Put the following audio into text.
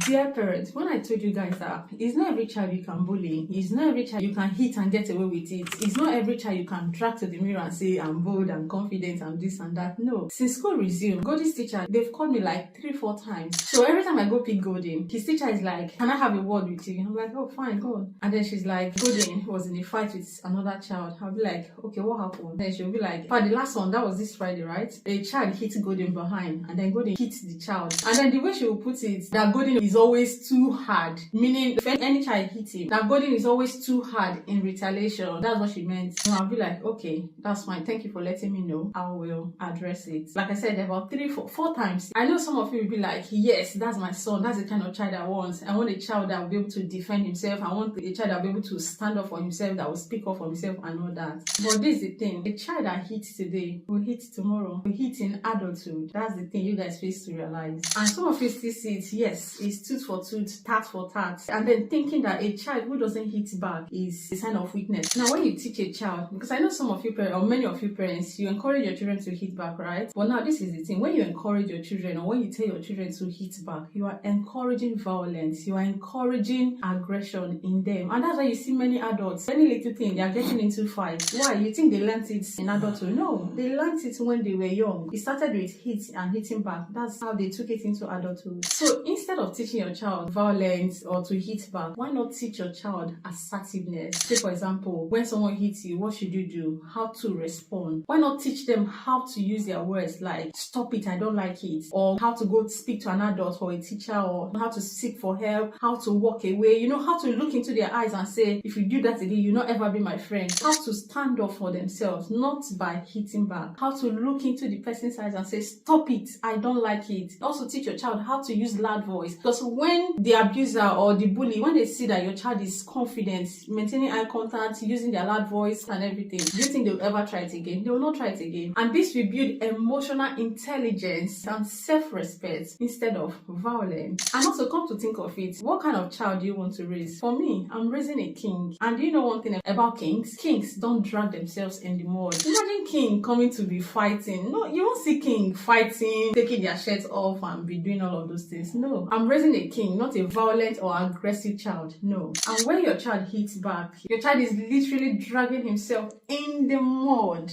Dear parents, when I told you guys that it's not every child you can bully, it's not every child you can hit and get away with it, it's not every child you can drag to the mirror and say I'm bold and confident and this and that. No. Since school resumed, Golden's teacher, they've called me like 3-4 times. So every time I go pick Golden, his teacher is like, can I have a word with you? I'm like, oh fine, go on. And then she's like, Golden was in a fight with another child. I'll be like, okay, what happened? Then she'll be like, for the last one, that was this Friday, right? A child hit Golden behind and then Golden hit the child. And then the way she will put it, that Golden is always too hard, meaning if any child hit him, that Golden is always too hard in retaliation. That's what she meant. So I'll be like, okay, that's fine, thank you for letting me know, I will address it. Like I said, about 3-4 times. I know some of you will be like, yes, that's my son, that's the kind of child I want. I want a child that will be able to defend himself. I want a child that will be able to stand up for himself, that will speak up for himself and all that. But this is the thing, a child that hits today will hit tomorrow, will hit in adulthood. That's the thing you guys face to realize. And some of you still see it, yes, it's tooth for tooth, tat for tat, and then thinking that a child who doesn't hit back is a sign of weakness. Now when you teach a child, because I know some of you parents, or many of you parents, you encourage your children to hit back, right? But now this is the thing, when you encourage your children, or when you tell your children to hit back, you are encouraging violence, you are encouraging aggression in them. And that's why you see many adults, any little thing, they are getting into fights. Why? You think they learned it in adulthood? No, they learned it when they were young. It started with hit and hitting back. That's how they took it into adulthood. So instead of teaching your child violence or to hit back, why not teach your child assertiveness? Say for example, when someone hits you, what should you do? How to respond? Why not teach them how to use their words like, stop it, I don't like it, or how to go speak to an adult or a teacher, or how to seek for help, how to walk away, you know, how to look into their eyes and say, if you do that again, you'll not ever be my friend. How to stand up for themselves, not by hitting back. How to look into the person's eyes and say, stop it, I don't like it. Also teach your child how to use loud voice, because when the abuser or the bully, when they see that your child is confident, maintaining eye contact, using their loud voice and everything, do you think they'll ever try it again? They will not try it again. And this will build emotional intelligence and self-respect instead of violence. And also, come to think of it, what kind of child do you want to raise? For me, I'm raising a king. And do you know one thing about kings? Kings don't drag themselves in the mud. Imagine king coming to be fighting. No, you won't see king fighting, taking their shirts off and be doing all of those things. No, I'm raising a king, not a violent or aggressive child. No. And when your child hits back, your child is literally dragging himself in the mud.